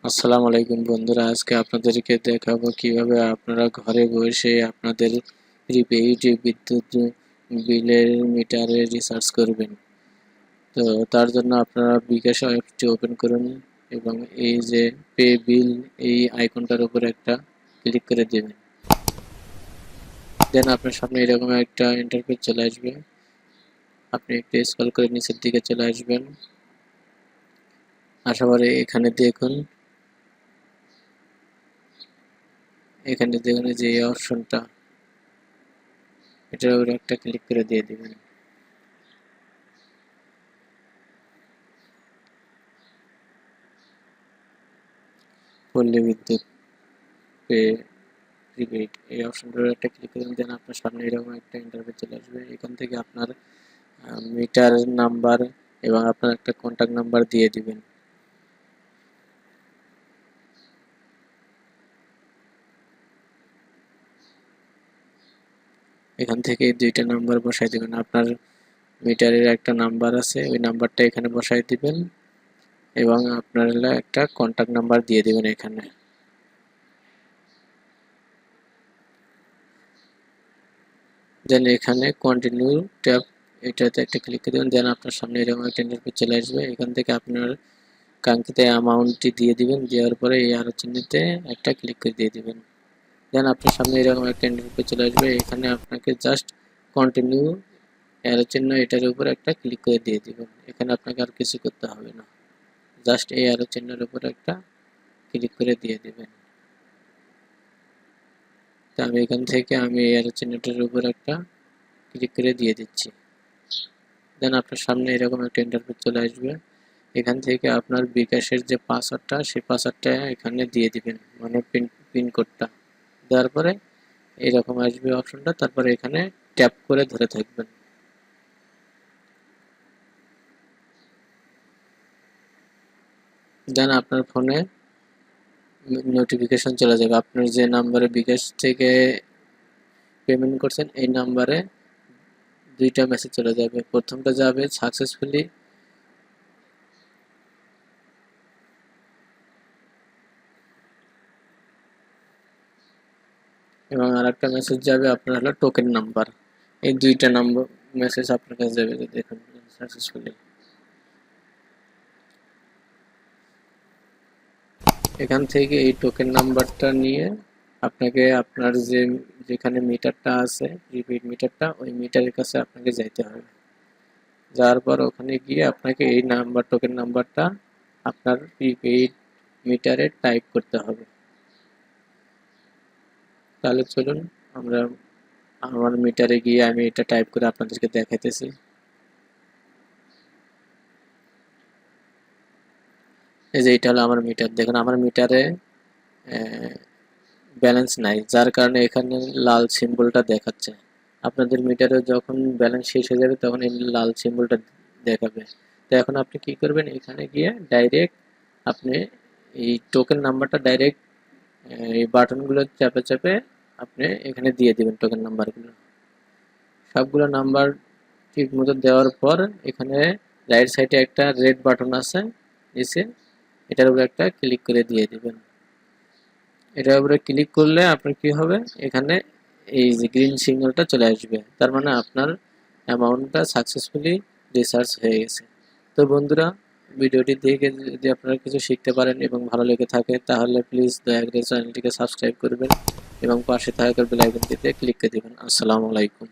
আসসালামু আলাইকুম বন্ধুরা, আজকে আপনাদেরকে দেখাবো কিভাবে আপনারা ঘরে বসে আপনাদের প্রিপেইড বিদ্যুৎ বিলের মিটারে রিচার্জ করবেন। তো তার জন্য আপনারা বিকাশ অ্যাপটি ওপেন করুন এবং এই যে পে বিল এই আইকনটার উপর একটা ক্লিক করে দেবেন। দেন আপনার সামনে এরকম একটা ইন্টারফেস চলে আসবে। আপনি একটু স্ক্রল করে নিচের দিকে চলে আসবেন। আসার পরে এখানে দেখুন যে এই অপশনটা, এটার উপরে একটা ক্লিক করে দিয়ে দিবেন। পল্লী বিদ্যুৎ পে প্রিপেইড এই অপশনটার একটা ক্লিক করে দেন আপনার সামনে এরকম একটা ইন্টারফেস চলে আসবে। এখান থেকে আপনার মিটার নাম্বার এবং আপনার একটা কন্ট্যাক্ট নাম্বার দিয়ে দিবেন। এখান থেকে দুইটা নাম্বার বসাই দিবেন। আপনার মিটারের একটা নাম্বার আছে, ওই নাম্বারটা এখানে বসাই দিবেন এবং আপনার একটা কন্ট্যাক্ট নাম্বার দিয়ে দিবেন এখানে। দেন এখানে কন্টিনিউ ট্যাব এটাতে একটা ক্লিক করে দেবেন। দেন আপনার সামনে এরকম একটা ইন্টারফেস চলে আসবে। এখান থেকে আপনার কাঙ্ক্ষিত অ্যামাউন্টটি দিয়ে দিবেন। দেওয়ার পরে এই আরো চিহ্নতে একটা ক্লিক করে দিয়ে দিবেন। দেন আপনার সামনে এরকম একটা ইন্টারফেস চলে আসবে। এখানে আপনাকে জাস্ট কন্টিনিউ অ্যারো চিহ্ন এটার উপর একটা ক্লিক করে দিয়ে দিবেন। এখানে আপনাকে আর কিছু করতে হবে না, জাস্ট এই অ্যারো চিহ্নের উপর একটা ক্লিক করে দিয়ে দিবেন। তো আমি এখান থেকে এই অ্যারো চিহ্নটার উপর একটা ক্লিক করে দিয়ে দিচ্ছি। দেন আপনার সামনে এরকম একটা ইন্টারফেস চলে আসবে। এখান থেকে আপনার বিকাশের যে পাসওয়ার্ডটা, সেই পাসওয়ার্ডটা এখানে দিয়ে দিবেন, মানে পিন কোডটা দেওয়ার পরে এরকম আসবে অপশনটা। তারপরে এখানে ট্যাপ করে ধরে থাকবেন। দেন আপনার ফোনে নোটিফিকেশন চলে যাবে। আপনার যে নাম্বারে বিকাশ থেকে পেমেন্ট করছেন এই নাম্বারে দুইটা মেসেজ চলে যাবে। প্রথমটা যাবে সাকসেসফুলি এবং আরেকটা মেসেজ যাবে আপনার হলো টোকেন নাম্বার। এই দুইটা নাম্বার মেসেজ আপনার কাছে যাবে। দেখুন সাকসেসফুলি। এখান থেকে এই টোকেন নাম্বারটা নিয়ে আপনাকে আপনার যেখানে মিটারটা আছে, প্রিপেইড মিটারটা, ওই মিটারের কাছে আপনাকে যাইতে হবে। যাওয়ার পর ওখানে গিয়ে আপনাকে এই টোকেন নাম্বারটা আপনার প্রিপেইড মিটারে টাইপ করতে হবে। তাহলে চলুন আমরা আমার মিটারে গিয়ে আমি এটা টাইপ করে আপনাদেরকে দেখাইতেছি। এই যে এটা হলো আমার মিটার। দেখুন আমার মিটারে ব্যালেন্স নাই, যার কারণে এখানে লাল সিম্বলটা দেখাচ্ছে। আপনাদের মিটারে যখন ব্যালেন্স শেষ হয়ে যাবে তখন এই লাল সিম্বলটা দেখাবে। তো এখন আপনি কি করবেন, এখানে গিয়ে ডাইরেক্ট আপনি এই টোকেন নাম্বারটা ডাইরেক্ট এই বাটনগুলো চাপে চাপে আপনি এখানে দিয়ে দিবেন। টোকেন নাম্বারগুলো সবগুলো নাম্বার ঠিক মতো দেওয়ার পর এখানে রাইট সাইডে একটা রেড বাটন আছে নিচে, এটার উপরে একটা ক্লিক করে দিয়ে দিবেন। এটার উপরে ক্লিক করলে আপনার কি হবে, এখানে এই যে গ্রিন সিগন্যালটা চলে আসবে, তার মানে আপনার অ্যামাউন্টটা সাকসেসফুলি রিচার্জ হয়ে গেছে। তো বন্ধুরা, ভিডিওটি দেখে যদি আপনারা কিছু শিখতে পারেন এবং ভালো লেগে থাকে তাহলে প্লিজ দয়া করে চ্যানেলটিকে সাবস্ক্রাইব করবেন এবং পাশে থাকা বেল আইকনটিতে ক্লিক করে দিবেন। আসসালামু আলাইকুম।